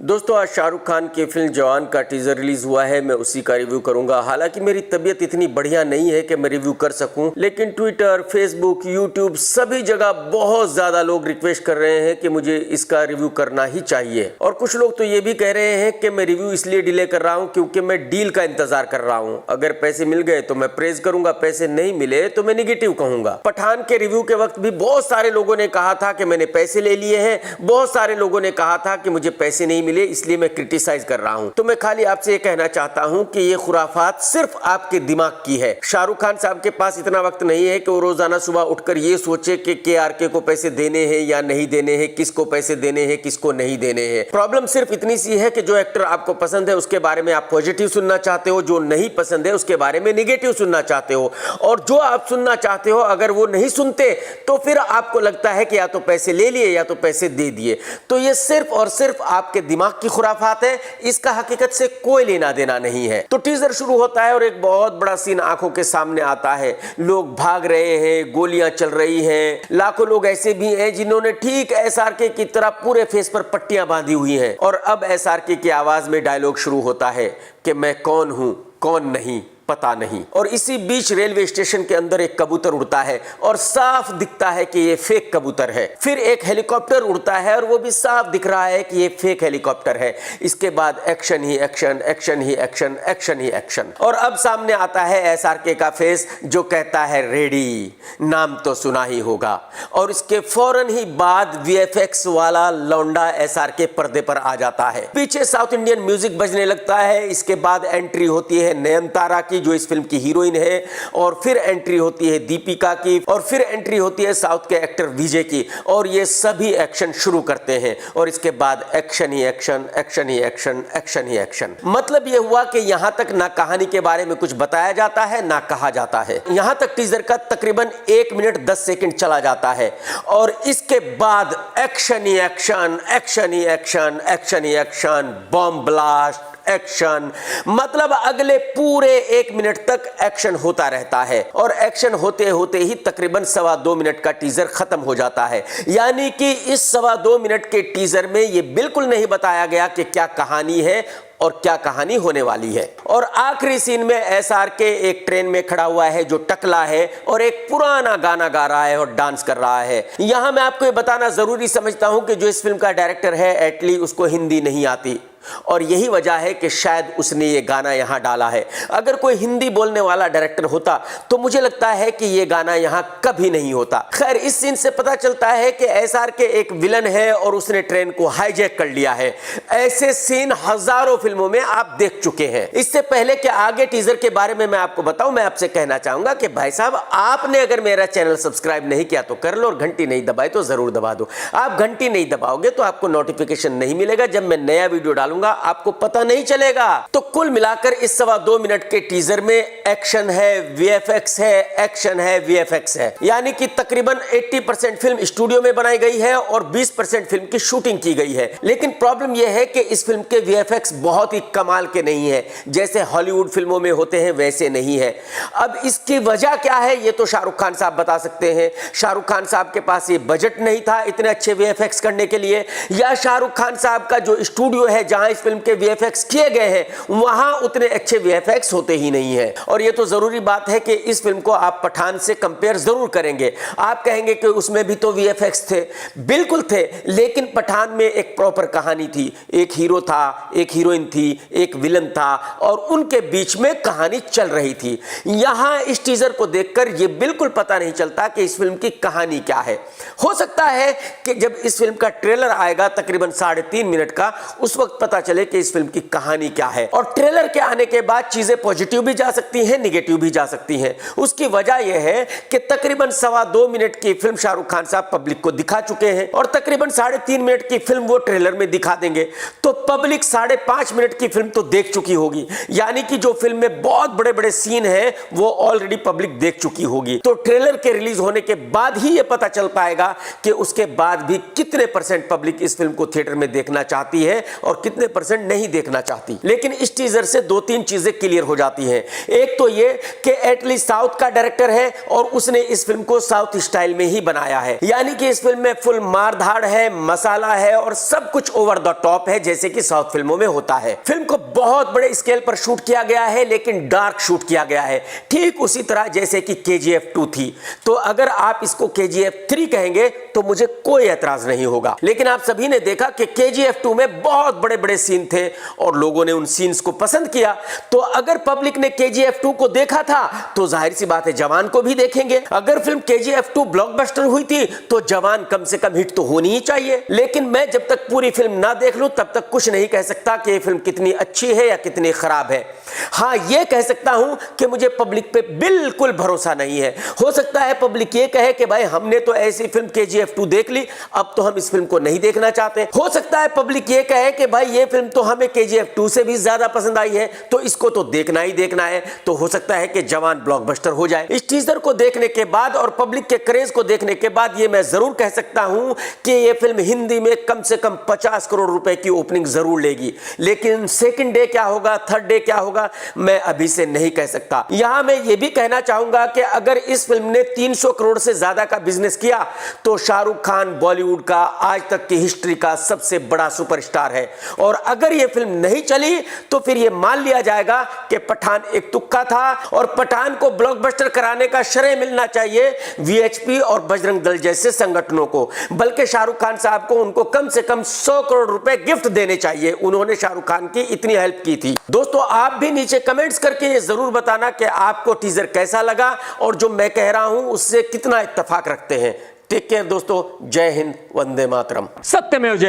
दोस्तों आज शाहरुख खान की फिल्म जवान का टीजर रिलीज हुआ है। मैं उसी का रिव्यू करूंगा। हालांकि मेरी तबीयत इतनी बढ़िया नहीं है कि मैं रिव्यू कर सकूं, लेकिन ट्विटर, फेसबुक, यूट्यूब सभी जगह बहुत ज्यादा लोग रिक्वेस्ट कर रहे हैं कि मुझे इसका रिव्यू करना ही चाहिए। और कुछ लोग तो ये भी कह रहे हैं कि मैं रिव्यू इसलिए डिले कर रहा हूं क्योंकि मैं डील का इंतजार कर रहा हूं। अगर पैसे मिल गए तो मैं प्रेज करूंगा, पैसे नहीं मिले तो मैं निगेटिव कहूंगा। पठान के रिव्यू के वक्त भी बहुत सारे लोगों ने कहा था कि मैंने पैसे ले लिए हैं, बहुत सारे लोगों ने कहा था कि मुझे पैसे नहीं मिले इसलिए मैं क्रिटिसाइज कर रहा हूं। तो मैं खाली आपसे ये कहना चाहता हूं कि ये खुराफात सिर्फ आपके दिमाग की है। शाहरुख खान साहब के पास इतना वक्त नहीं है कि वो रोजाना सुबह उठकर ये सोचे कि KRK को पैसे देने हैं या नहीं देने हैं, किसको पैसे देने हैं, किसको नहीं देने हैं। प्रॉब्लम सिर्फ इतनी सी है कि जो एक्टर आपको पसंद है उसके बारे में आप पॉजिटिव सुनना चाहते हो, जो नहीं पसंद है उसके बारे में निगेटिव सुनना चाहते हो। और जो आप सुनना चाहते हो अगर वो नहीं सुनते तो फिर आपको लगता है कि या तो पैसे ले लिए या तो पैसे दे दिए। तो ये सिर्फ और सिर्फ आपके दिमाग की खुराफात है, इसका हकीकत से कोई लेना देना नहीं है। तो टीजर शुरू होता है और एक बहुत बड़ा सीन आंखों के सामने आता है। लोग भाग रहे हैं, गोलियां चल रही हैं। लाखों लोग ऐसे भी हैं जिन्होंने ठीक SRK की तरह पूरे फेस पर पट्टियां बांधी हुई हैं। और अब SRK की आवाज में डायलॉग शुरू होता है कि मैं कौन हूं, कौन नहीं पता नहीं। और इसी बीच रेलवे स्टेशन के अंदर एक कबूतर उड़ता है और साफ दिखता है कि ये फेक कबूतर है। फिर एक हेलीकॉप्टर उड़ता है और वो भी साफ दिख रहा है कि ये फेक हेलीकॉप्टर है। इसके बाद एक्शन ही एक्शन, एक्शन ही एक्शन, एक्शन ही एक्शन। और अब सामने आता है SRK का फेस जो कहता है रेडी, नाम तो सुना ही होगा। और इसके फौरन ही बाद VFX वाला लौंडा SRK पर्दे पर आ जाता है। पीछे साउथ इंडियन म्यूजिक बजने लगता है। इसके बाद एंट्री होती है नयनतारा की जो इस फिल्म की हीरोइन है, और फिर एंट्री होती है दीपिका की, और फिर एंट्री होती है साउथ के एक्टर विजय की। और ये सभी एक्शन शुरू करते हैं और इसके बाद एक्शन ही एक्शन, एक्शन ही एक्शन, एक्शन ही एक्शन। मतलब ये हुआ कि यहां तक ना कहानी के बारे में कुछ बताया जाता है ना कहा जाता है। यहां तक टीजर का तकरीबन 1 मिनट 10 सेकंड चला जाता है और इसके बाद एक्शन ही एक्शन, एक्शन ही एक्शन, एक्शन ही एक्शन, बॉम्ब ब्लास्ट, एक्शन। मतलब अगले पूरे 1 मिनट तक एक्शन होता रहता है और एक्शन होते होते ही तकरीबन 2.25 मिनट का टीजर खत्म हो जाता है। यानी कि इस 2.25 मिनट के टीजर में यह बिल्कुल नहीं बताया गया कि क्या कहानी है और क्या कहानी होने वाली है। और आखिरी सीन में SRK एक ट्रेन में खड़ा हुआ है जो टकला है और एक पुराना गाना गा रहा है और डांस कर रहा है। यहां मैं आपको ये बताना जरूरी समझता हूं कि जो इस फिल्म का डायरेक्टर है एटली उसको हिंदी नहीं आती और यही वजह है कि शायद उसने ये गाना यहां डाला है। अगर कोई हिंदी बोलने वाला डायरेक्टर होता तो मुझे लगता है कि ये गाना यहां कभी नहीं होता। खैर इस सीन से पता चलता है कि SRK एक विलन है और उसने ट्रेन को हाईजैक कर लिया है। ऐसे सीन हजारों फिल्मों में आप देख चुके हैं। इससे पहले कि आगे टीजर के बारे में मैं आपको बताऊं, मैं आपसे कहना चाहूंगा कि भाई साहब आपने अगर मेरा चैनल सब्सक्राइब नहीं किया तो कर लो और घंटी नहीं दबाई तो जरूर दबा दो। आप घंटी नहीं दबाओगे तो आपको नोटिफिकेशन नहीं मिलेगा। जब मैं नया वीडियो डालूंगा आपको पता नहीं चलेगा। तो कुल मिलाकर इस 2.25 मिनट के टीजर में एक्शन है, VFX है, एक्शन है, VFX है। यानी कि तकरीबन 80% फिल्म स्टूडियो में बनाई गई है और 20% फिल्म की शूटिंग की गई है। लेकिन प्रॉब्लम यह है कि इस फिल्म के VFX बहुत ही कमाल के नहीं है, जैसे हॉलीवुड फिल्मों में होते हैं वैसे नहीं है। अब इसकी वजह क्या है ये तो शाहरुख खान साहब बता सकते हैं। शाहरुख खान साहब के पास ये बजट नहीं था इतने अच्छे VFX करने के लिए, या शाहरुख खान साहब का जो स्टूडियो है जहां इस फिल्म के VFX किए गए हैं वहां उतने अच्छे VFX होते ही नहीं है। और ये तो जरूरी बात है कि इस फिल्म को आप पठान से कंपेयर जरूर करेंगे। आप कहेंगे कि उसमें भी तो VFX थे, बिल्कुल थे, लेकिन पठान में एक प्रॉपर कहानी थी। एक हीरो था, एक हीरोइन थी, एक विलन था और उनके बीच में कहानी चल रही थी। यहां इस टीजर को देखकर यह बिल्कुल पता नहीं चलता कि इस फिल्म की कहानी क्या है। हो सकता है कि जब इस फिल्म का ट्रेलर आएगा तकरीबन 3.5 मिनट का, उस वक्त पता चले कि इस फिल्म की कहानी क्या है। और ट्रेलर के आने के बाद चीजें पॉजिटिव भी जा सकती हैं, निगेटिव भी जा सकती हैं। उसकी वजह यह है कि तकरीबन 2.25 मिनट की फिल्म शाहरुख खान साहब पब्लिक को दिखा चुके हैं और तकरीबन 3.5 मिनट की फिल्म वो ट्रेलर में दिखा देंगे तो पब्लिक 5.5 मिनट की फिल्म तो देख चुकी होगी। यानी कि जो फिल्म में बहुत बड़े बड़े सीन है वो ऑलरेडी पब्लिक देख चुकी होगी। तो ट्रेलर के रिलीज होने के बाद ही यह पता चल पाएगा कि उसके बाद भी कितने % पब्लिक इस फिल्म को थिएटर में देखना चाहती है और कितने इतने % नहीं देखना चाहती। लेकिन इस टीजर से 2-3 चीजें क्लियर हो जाती हैं। एक तो ये कि एटलीस्ट साउथ का डायरेक्टर है और उसने इस फिल्म को साउथ स्टाइल में ही बनाया है, यानी कि इस फिल्म में फुल मारधाड़ है, मसाला है और सब कुछ ओवर द टॉप है, जैसे कि साउथ फिल्मों में होता है। फिल्म को बहुत बड़े स्केल पर शूट किया गया है, लेकिन डार्क शूट किया गया है, ठीक उसी तरह जैसे कि KGF 2 थी। तो अगर आप इसको KGF 3 कहेंगे तो मुझे कोई एतराज नहीं होगा। लेकिन आप सभी ने देखा कि KGF 2 में बहुत बड़े बड़े सीन थे और लोगों ने उन सीन्स को पसंद किया। तो अगर पब्लिक ने KGF 2 को देखा था तो जाहिर सी बात है जवान को भी देखेंगे। अगर फिल्म KGF 2 ब्लॉकबस्टर हुई थी तो जवान कम से कम हिट तो होनी ही चाहिए। लेकिन मैं जब तक पूरी फिल्म ना देख लूं तब तक कुछ नहीं कह सकता कि ये फिल्म कितनी अच्छी है या कितनी खराब है। हाँ, ये कह सकता हूं कि मुझे पब्लिक पे बिल्कुल भरोसा नहीं है। हो सकता है पब्लिक ये कहे कि भाई हमने तो ऐसी फिल्म KGF 2 देख ली, अब तो हम इस फिल्म को नहीं देखना चाहते। हो सकता है पब्लिक ये कहे कि भाई ये फिल्म तो हमें KGF 2 से भी ज्यादा पसंद आई है, तो इसको तो देखना ही देखना है। तो हो सकता है कि जवान ब्लॉकबस्टर हो जाए। इस टीजर को देखने के बाद और पब्लिक के क्रेज को देखने के बाद ये मैं जरूर कह सकता हूं कि ये फिल्म हिंदी में कम से कम 50 करोड़ रुपए की ओपनिंग जरूर लेगी। लेकिन सेकंड डे क्या होगा, थर्ड डे क्या होगा, मैं अभी से नहीं कह सकता। यहां मैं ये भी कहना चाहूंगा कि अगर इस फिल्म ने 300 करोड़ से ज्यादा का बिजनेस किया तो शाहरुख खान बॉलीवुड का आज तक की हिस्ट्री का सबसे बड़ा सुपरस्टार है। और अगर यह फिल्म नहीं चली तो फिर यह मान लिया जाएगा कि पठान एक तुक्का था और पठान को ब्लॉकबस्टर कराने का श्रेय मिलना चाहिए VHP और बजरंग दल जैसे संगठनों को। बल्कि शाहरुख खान साहब को उनको कम से कम 100 करोड़ रुपए गिफ्ट देने चाहिए। उन्होंने शाहरुख खान की इतनी हेल्प की थी। दोस्तों, आप भी नीचे कमेंट्स करके ये जरूर बताना कि आपको टीजर कैसा लगा और जो मैं कह रहा हूं उससे कितना इत्तेफाक रखते हैं। टेक केयर दोस्तों, जय हिंद, वंदे मातरम। सत्यमेव जयते।